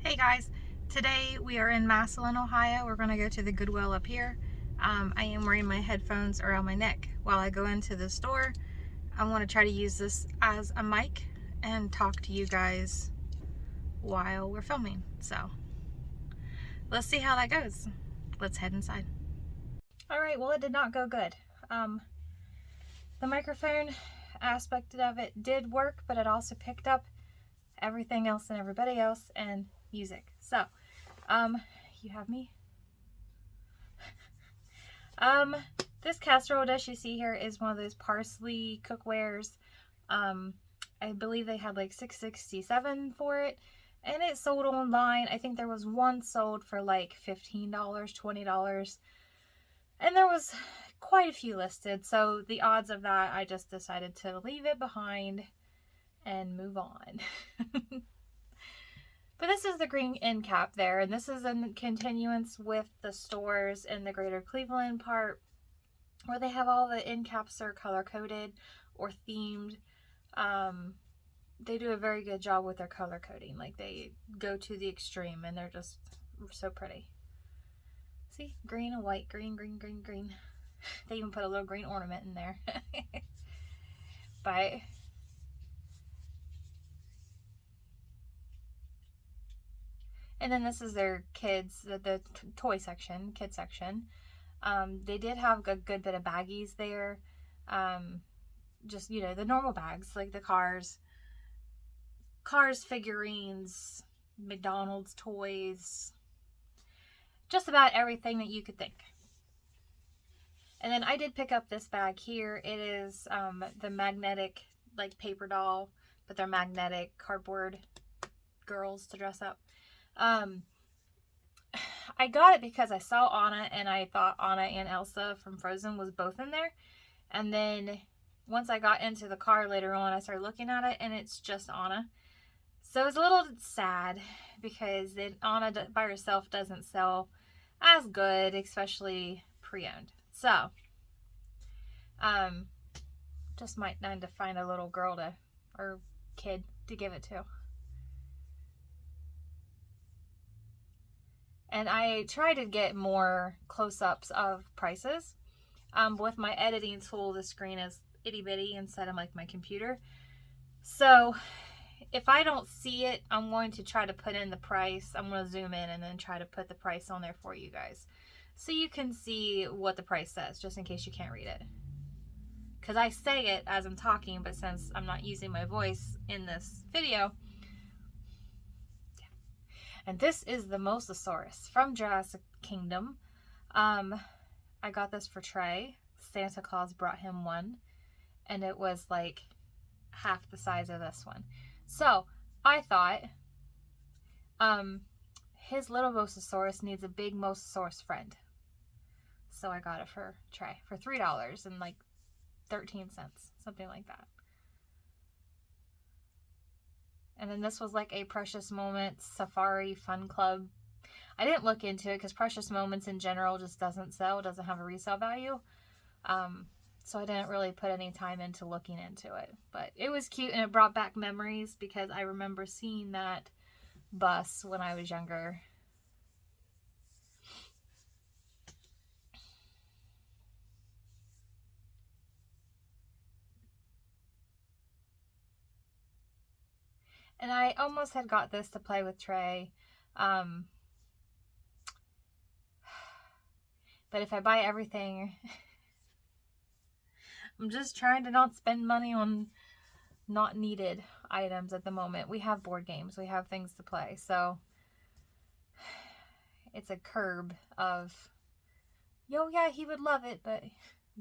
Hey guys, today we are in Massilon, Ohio. We're going to go to the Goodwill up here. I am wearing my headphones around my neck while I go into the store. I want to try to use this as a mic and talk to you guys while we're filming. So let's see how that goes. Let's head inside. Alright, well it did not go good. The microphone aspect of it did work, but it also picked up everything else and everybody else and music. So, you have me. This casserole dish you see here is one of those parsley cookwares. I believe they had like $6.67 for it, and it sold online. I think there was one sold for like $15, $20, and there was quite a few listed. So the odds of that, I just decided to leave it behind and move on. But this is the green end cap there, and this is in continuance with the stores in the greater Cleveland part where they have all the end caps are color coded or themed. They do a very good job with their color coding. Like, they go to the extreme and they're just so pretty. See, green and white, green, green, green, green. They even put a little green ornament in there. But and then this is their kids, the toy section, kid section. They did have a good bit of baggies there. Just, you know, the normal bags, like the cars, figurines, McDonald's toys, just about everything that you could think. And then I did pick up this bag here. It is the magnetic, like, paper doll, but they're magnetic cardboard girls to dress up. I got it because I saw Anna, and I thought Anna and Elsa from Frozen was both in there. And then once I got into the car later on, I started looking at it, and it's just Anna. So it's a little sad because Anna by herself doesn't sell as good, especially pre-owned. So, just might need to find a little girl or kid to give it to. And I try to get more close-ups of prices. With my editing tool, the screen is itty bitty instead of like my computer. So if I don't see it, I'm going to try to put in the price. I'm going to zoom in and then try to put the price on there for you guys, so you can see what the price says, just in case you can't read it. Because I say it as I'm talking, but since I'm not using my voice in this video. And this is the Mosasaurus from Jurassic Kingdom. I got this for Trey. Santa Claus brought him one, and it was like half the size of this one. So I thought his little Mosasaurus needs a big Mosasaurus friend. So I got it for Trey for $3 and like 13 cents, something like that. And then this was like a Precious Moments Safari Fun Club. I didn't look into it because Precious Moments in general just doesn't sell, doesn't have a resale value. So I didn't really put any time into looking into it. But it was cute, and it brought back memories because I remember seeing that bus when I was younger. And I almost had got this to play with Trey. But if I buy everything, I'm just trying to not spend money on not needed items at the moment. We have board games, we have things to play, so it's a curb of, yo, yeah, he would love it, but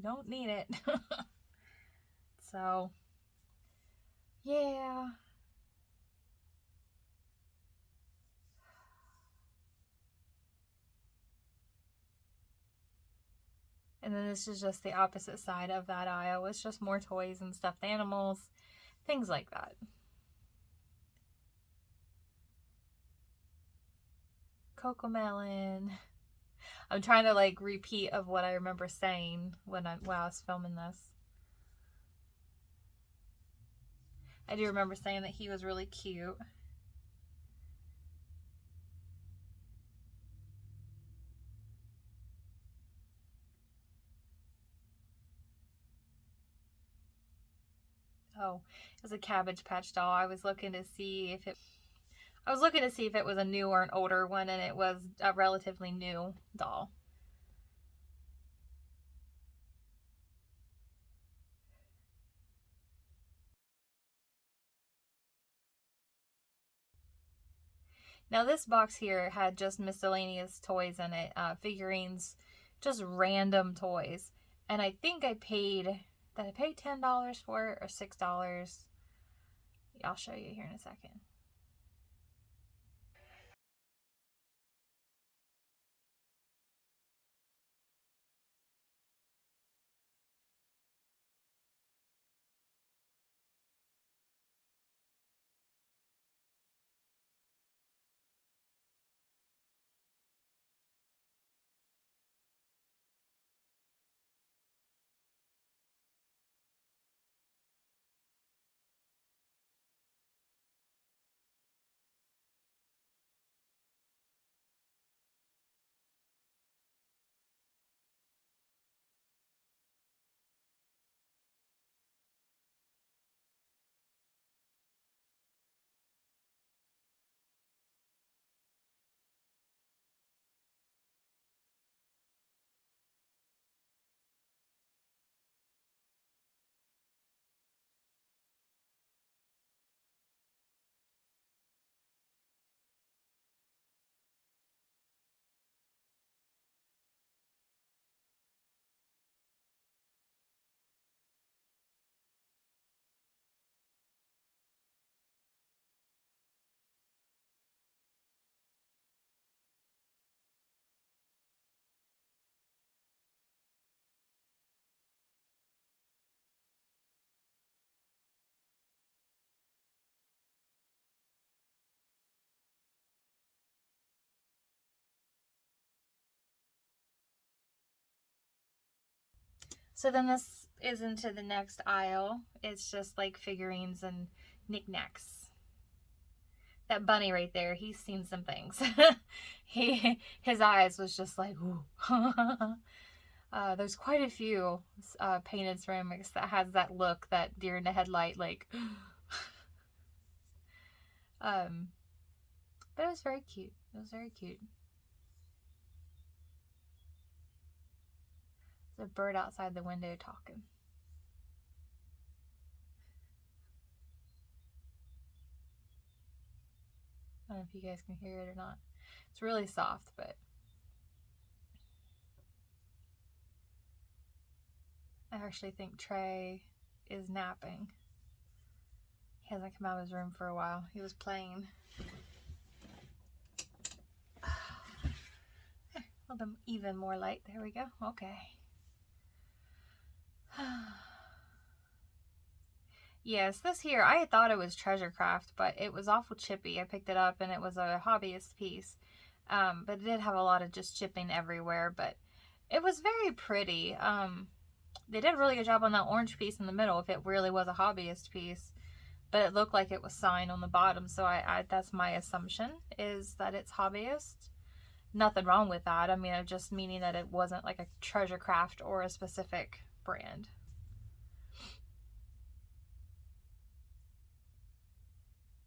don't need it. So, yeah. And then this is just the opposite side of that aisle. It's just more toys and stuffed animals, things like that. Cocomelon. I'm trying to like repeat of what I remember saying when I was filming this. I do remember saying that he was really cute. Oh, it was a Cabbage Patch doll. I was looking to see if it was a new or an older one, and it was a relatively new doll. Now this box here had just miscellaneous toys in it, figurines, just random toys. And I think I paid, did I pay $10 for it or $6? I'll show you here in a second. So then this is into the next aisle. It's just like figurines and knickknacks. That bunny right there, he's seen some things. His eyes was just like, ooh. There's quite a few painted ceramics that has that look, that deer in the headlight, like. But it was very cute. It was very cute. There's a bird outside the window talking. I don't know if you guys can hear it or not. It's really soft, but I actually think Trey is napping. He hasn't come out of his room for a while. He was playing. A little bit even more light. There we go. Okay. Yes, this here, I had thought it was treasure craft, but it was awful chippy. I picked it up and it was a hobbyist piece. But it did have a lot of just chipping everywhere, but it was very pretty. They did a really good job on that orange piece in the middle, if it really was a hobbyist piece. But it looked like it was signed on the bottom, so I that's my assumption, is that it's hobbyist. Nothing wrong with that. I mean, I'm just meaning that it wasn't like a treasure craft or a specific brand.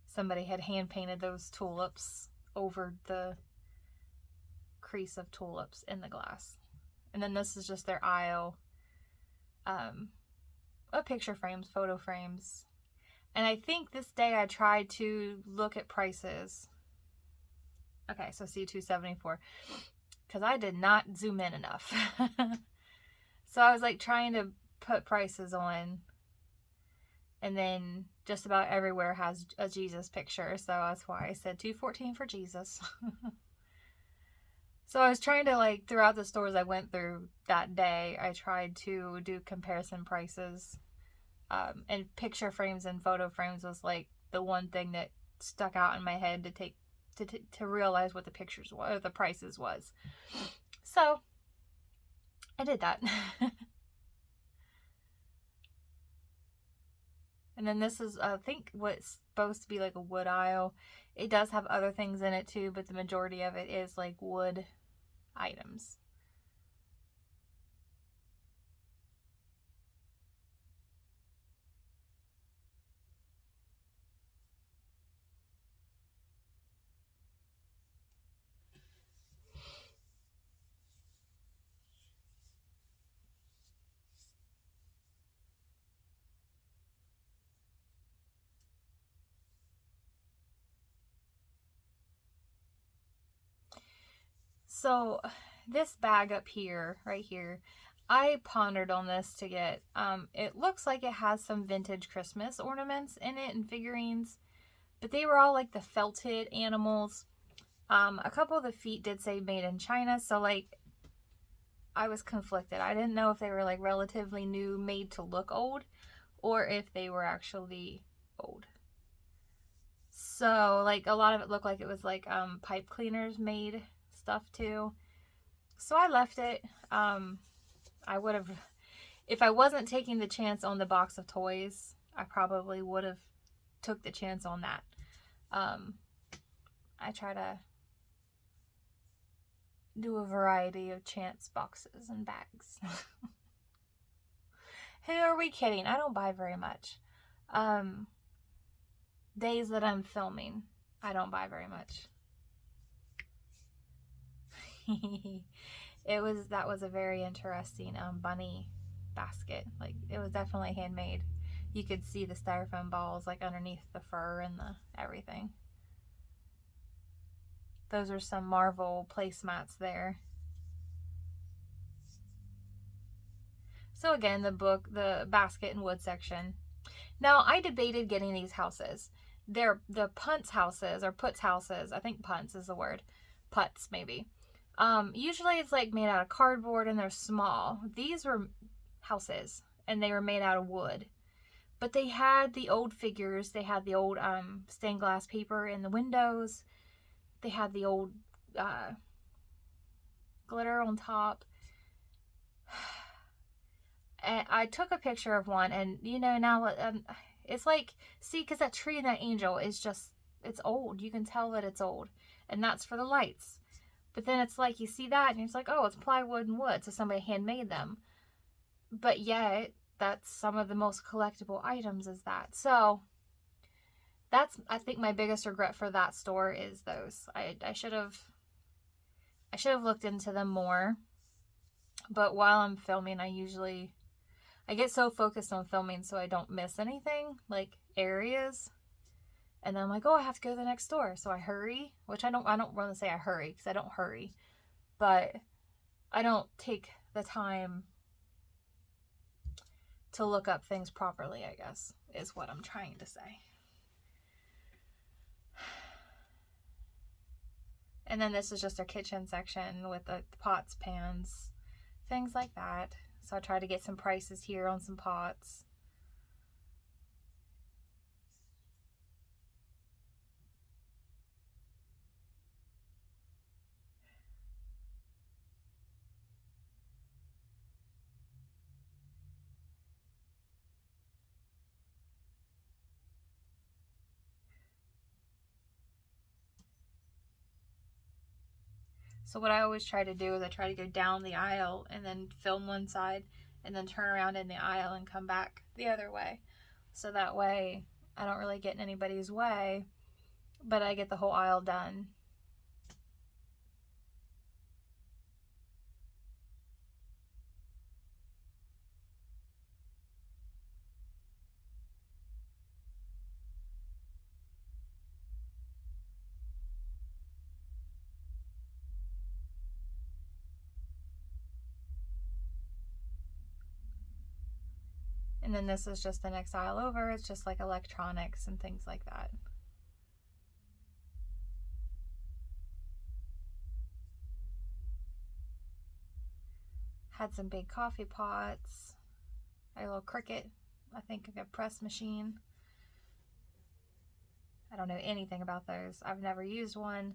Somebody had hand painted those tulips over the crease of tulips in the glass. And then this is just their aisle of picture frames, photo frames. And I think this day I tried to look at prices. Okay, so see, $274, because I did not zoom in enough. So I was like trying to put prices on, and then just about everywhere has a Jesus picture, so that's why I said $214 for Jesus. So I was trying to, like, throughout the stores I went through that day, I tried to do comparison prices. And picture frames and photo frames was like the one thing that stuck out in my head to take to realize what the pictures were, or the prices was. So I did that. And then this is, I think, what's supposed to be like a wood aisle. It does have other things in it too, but the majority of it is like wood items. So this bag up here, right here, I pondered on this to get, it looks like it has some vintage Christmas ornaments in it and figurines, but they were all like the felted animals. A couple of the feet did say made in China, so like I was conflicted. I didn't know if they were like relatively new, made to look old, or if they were actually old. So like a lot of it looked like it was like pipe cleaners made stuff too. So I left it. I would have, if I wasn't taking the chance on the box of toys, I probably would have took the chance on that. I try to do a variety of chance boxes and bags. Who are we kidding? I don't buy very much. Days that I'm filming, I don't buy very much. That was a very interesting bunny basket. Like, it was definitely handmade. You could see the styrofoam balls like underneath the fur and the everything. Those are some Marvel placemats there. So again, the basket and wood section. Now, I debated getting these houses. They're the Punts houses, or Puts houses. I think Punts is the word. Putts, maybe. Usually it's like made out of cardboard and they're small. These were houses and they were made out of wood. But they had the old figures. They had the old stained glass paper in the windows. They had the old glitter on top. And I took a picture of one, and you know, now it's like, see, because that tree and that angel is just, it's old. You can tell that it's old, and that's for the lights. But then it's like, you see that and it's like, oh, it's plywood and wood, so somebody handmade them. But yet that's some of the most collectible items, is that. So that's, I think, my biggest regret for that store is those. I should have looked into them more. But while I'm filming, I get so focused on filming so I don't miss anything, like areas. And then I'm like, oh, I have to go to the next store. So I hurry, which I don't want to say I hurry, because I don't hurry. But I don't take the time to look up things properly, I guess, is what I'm trying to say. And then this is just our kitchen section with the pots, pans, things like that. So I try to get some prices here on some pots. So what I always try to do is I try to go down the aisle and then film one side and then turn around in the aisle and come back the other way. So that way I don't really get in anybody's way, but I get the whole aisle done. And then this is just the next aisle over. It's just like electronics and things like that. Had some big coffee pots. A little Cricut, I think, like a press machine. I don't know anything about those. I've never used one.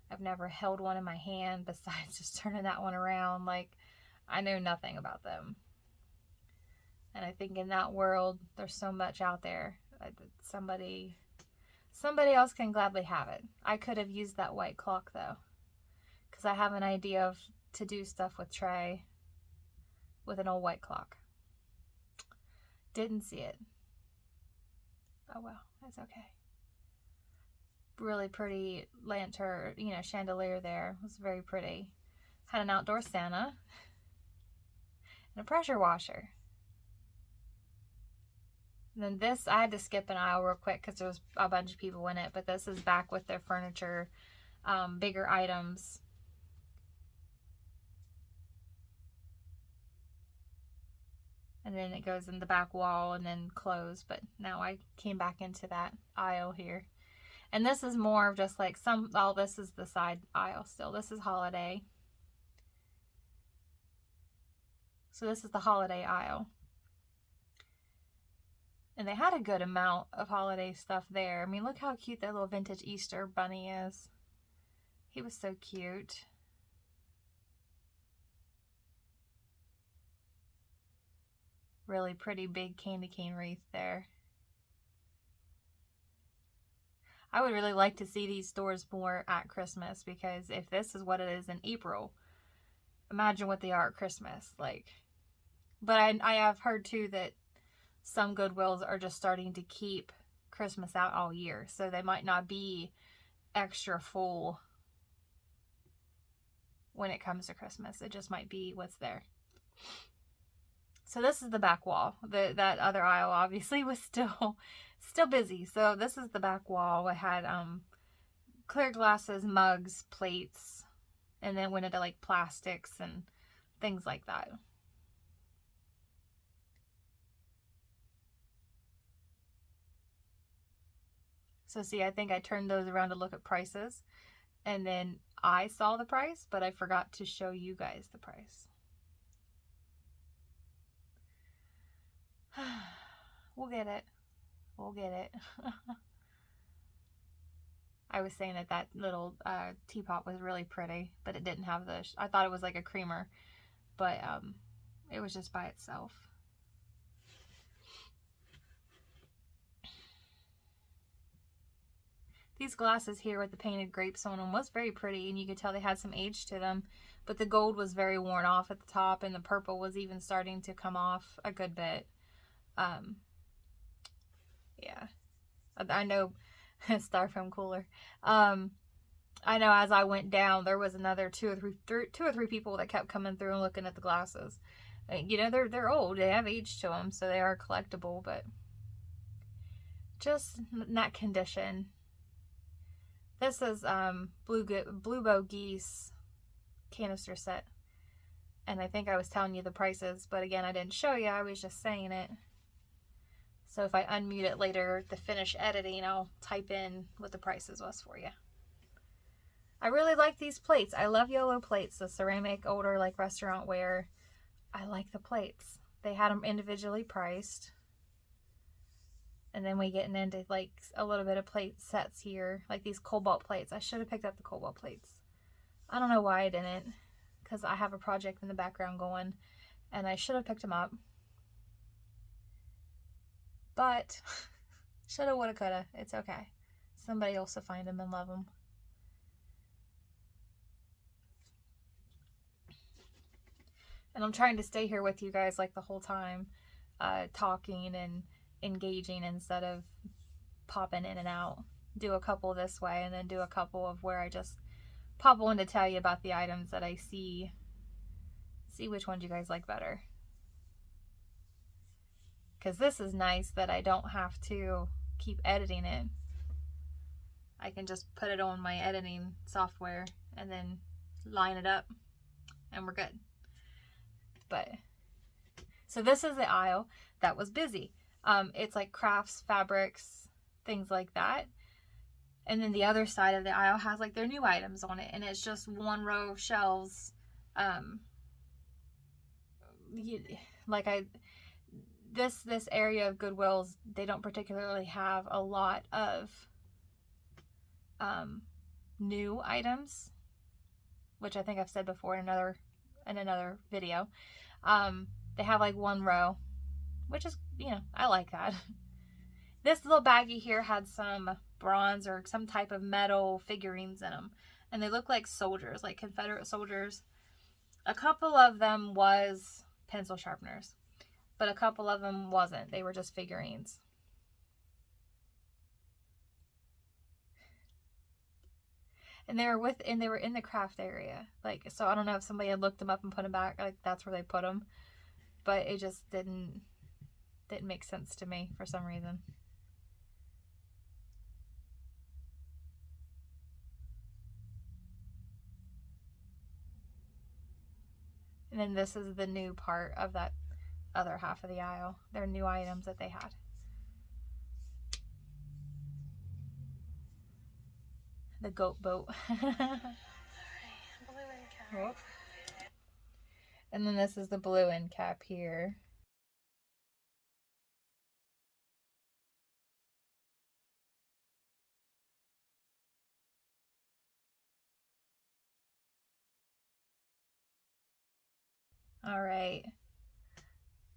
I've never held one in my hand besides just turning that one around. Like, I know nothing about them. And I think in that world, there's so much out there. Somebody else can gladly have it. I could have used that white clock though, because I have an idea of to do stuff with tray with an old white clock. Didn't see it. Oh well, that's okay. Really pretty lantern, chandelier there. It was very pretty. Had an outdoor Santa and a pressure washer. And then this, I had to skip an aisle real quick because there was a bunch of people in it, but this is back with their furniture, bigger items. and then it goes in the back wall and then closed. But now I came back into that aisle here. And this is more of just like this is the side aisle still. This is holiday. So this is the holiday aisle. And they had a good amount of holiday stuff there. I mean, look how cute that little vintage Easter bunny is. He was so cute. Really pretty big candy cane wreath there. I would really like to see these stores more at Christmas, because if this is what it is in April, imagine what they are at Christmas. Like, but I have heard too that some Goodwills are just starting to keep Christmas out all year, so they might not be extra full when it comes to Christmas. It just might be what's there. So this is the back wall. That other aisle obviously was still busy. So this is the back wall. It had clear glasses, mugs, plates, and then went into like plastics and things like that. So see, I think I turned those around to look at prices, and then I saw the price, but I forgot to show you guys the price. We'll get it. We'll get it. I was saying that little teapot was really pretty, but it didn't have I thought it was like a creamer, but it was just by itself. These glasses here with the painted grapes on them was very pretty, and you could tell they had some age to them, but the gold was very worn off at the top, and the purple was even starting to come off a good bit. Yeah, I know. Styrofoam cooler. I know as I went down, there was another two or three people that kept coming through and looking at the glasses. You know, they're old, they have age to them, so they are collectible, but just in that condition. This is Blue Bow Geese canister set, and I think I was telling you the prices, but again, I didn't show you. I was just saying it. So if I unmute it later to finish editing, I'll type in what the prices was for you. I really like these plates. I love yellow plates, the ceramic, older, like restaurant ware. I like the plates. They had them individually priced. And then we getting into like a little bit of plate sets here, like these cobalt plates. I should have picked up the cobalt plates. I don't know why I didn't, because I have a project in the background going, and I should have picked them up. But shoulda, woulda, coulda. It's okay. Somebody else will find them and love them. And I'm trying to stay here with you guys like the whole time, talking and engaging instead of popping in and out. Do a couple this way and then do a couple of where I just pop on to tell you about the items that I see which ones you guys like better. Because this is nice that I don't have to keep editing it. I can just put it on my editing software and then line it up and we're good. But so this is the aisle that was busy. It's like crafts, fabrics, things like that. And then the other side of the aisle has like their new items on it, and it's just one row of shelves. This area of Goodwills, they don't particularly have a lot of new items, which I think I've said before in another video. They have like one row, which is, I like that. This little baggie here had some bronze or some type of metal figurines in them, and they look like soldiers, like Confederate soldiers. A couple of them was pencil sharpeners, but a couple of them wasn't. They were just figurines. And they were in the craft area. Like, so I don't know if somebody had looked them up and put them back. Like, that's where they put them. But it just didn't make sense to me for some reason. And then this is the new part of that other half of the aisle. They're new items that they had. The goat boat. Oh. And then this is the blue end cap here. All right.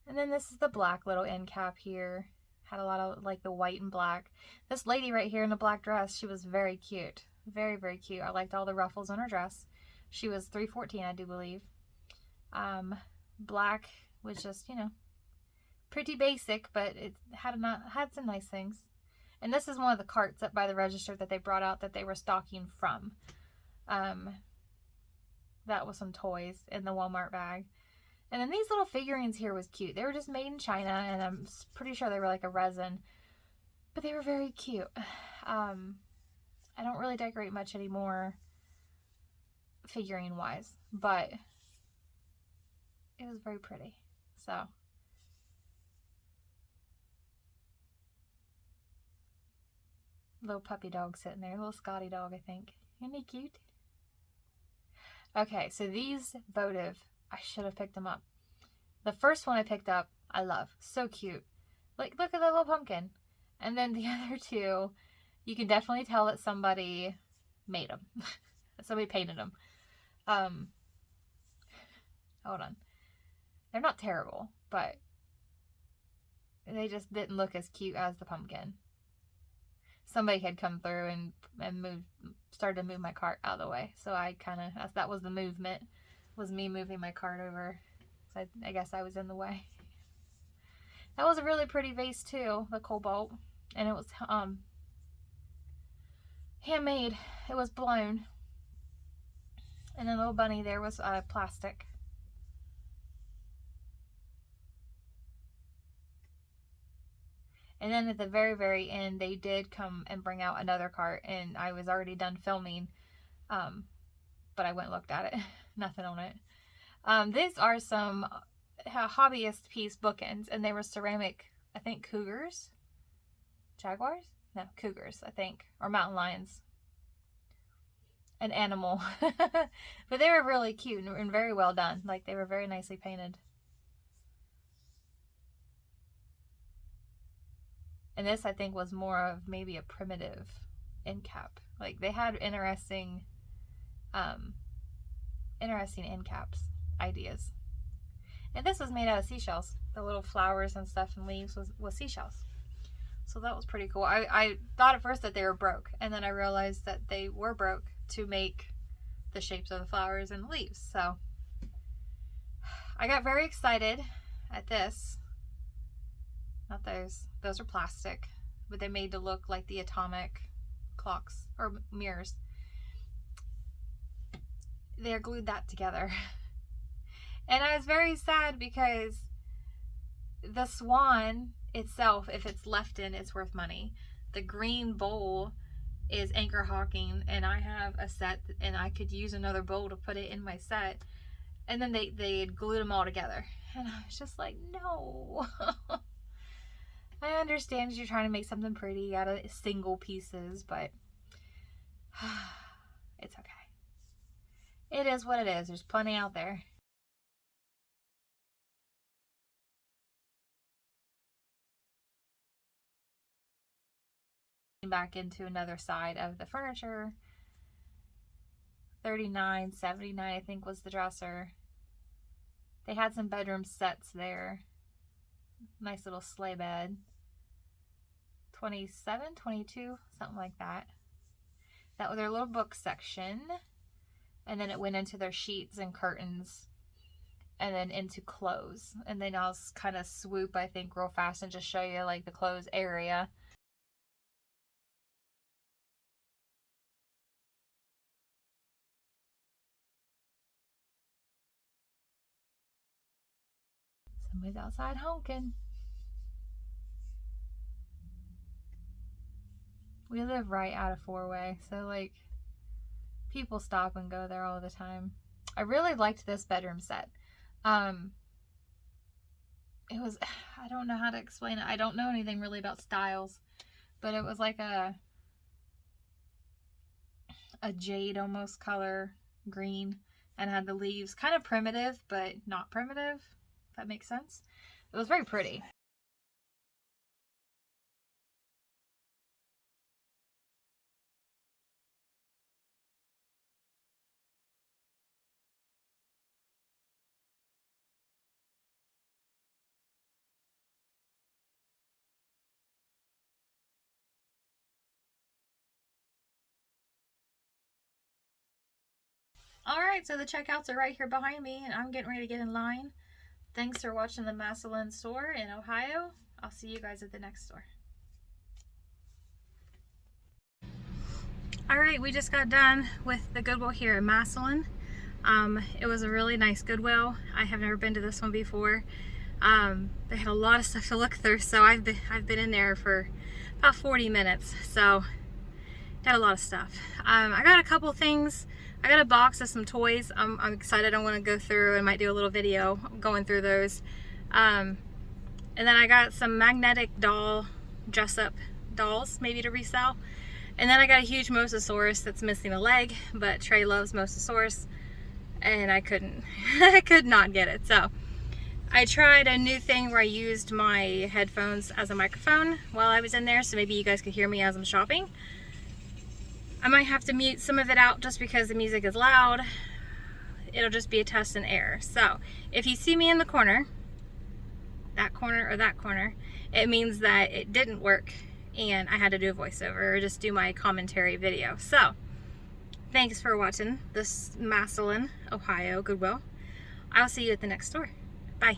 And then this is the black little end cap here. Had a lot of like the white and black. This lady right here in the black dress, she was very cute. Very, very cute. I liked all the ruffles on her dress. She was $3.14, I do believe. Black was just, you know, pretty basic, but it had some nice things. And this is one of the carts up by the register that they brought out that they were stocking from. That was some toys in the Walmart bag. And then these little figurines here was cute. They were just made in China, and I'm pretty sure they were like a resin. But they were very cute. I don't really decorate much anymore figurine-wise, but it was very pretty. So, little puppy dog sitting there. Little Scotty dog, I think. Isn't he cute? Okay, so these votive, I should have picked them up. The first one I picked up, I love. So cute. Like, look at the little pumpkin. And then the other two, you can definitely tell that somebody made them. Somebody painted them. Hold on. They're not terrible, but they just didn't look as cute as the pumpkin. Somebody had come through and started to move my cart out of the way. So I kind of, that was the movement, was me moving my cart over. So I guess I was in the way. That was a really pretty vase too, the cobalt. And it was handmade. It was blown. And the little bunny there was plastic. And then at the very, very end, they did come and bring out another cart, and I was already done filming, but I went and looked at it. Nothing on it. These are some hobbyist piece bookends, and they were ceramic, I think, cougars? Jaguars? No, cougars, I think, or mountain lions. An animal. But they were really cute and very well done. Like, they were very nicely painted. And this, I think, was more of maybe a primitive end cap. Like, they had interesting end caps ideas. And this was made out of seashells. The little flowers and stuff and leaves was seashells. So that was pretty cool. I thought at first that they were broke, and then I realized that they were broke to make the shapes of the flowers and the leaves. So I got very excited at this. Not those. Those are plastic, but they made to look like the atomic clocks or mirrors. They glued that together. And I was very sad because the swan itself, if it's left in, it's worth money. The green bowl is anchor hawking, and I have a set, and I could use another bowl to put it in my set. And then they had glued them all together. And I was just like, no. I understand you're trying to make something pretty out of single pieces, but it's okay. It is what it is. There's plenty out there. Back into another side of the furniture. $39.79, I think, was the dresser. They had some bedroom sets there. Nice little sleigh bed. 27, 22, something like that. That was their little book section. And then it went into their sheets and curtains. And then into clothes. And then I'll kind of swoop, I think, real fast and just show you like the clothes area. Somebody's outside honking. We live right out of four-way, so like people stop and go there all the time. I really liked this bedroom set. it was, I don't know how to explain it. I don't know anything really about styles, but it was like a jade almost color green, and had the leaves kind of primitive, but not primitive, if that makes sense. It was very pretty. Alright, so the checkouts are right here behind me, and I'm getting ready to get in line. Thanks for watching the Massilon store in Ohio. I'll see you guys at the next store. Alright, we just got done with the Goodwill here in Massilon. It was a really nice Goodwill. I have never been to this one before. They had a lot of stuff to look through, so I've been in there for about 40 minutes, so got a lot of stuff. I got a couple things. I got a box of some toys. I'm excited. I want to go through and might do a little video going through those. And then I got some magnetic doll dress-up dolls, maybe to resell. And then I got a huge mosasaurus that's missing a leg, but Trey loves mosasaurus, and I could not get it. So I tried a new thing where I used my headphones as a microphone while I was in there, so maybe you guys could hear me as I'm shopping. I might have to mute some of it out just because the music is loud. It'll just be a test and error. So if you see me in the corner, that corner or that corner, it means that it didn't work and I had to do a voiceover or just do my commentary video. So thanks for watching this Massilon, Ohio Goodwill. I'll see you at the next store. Bye.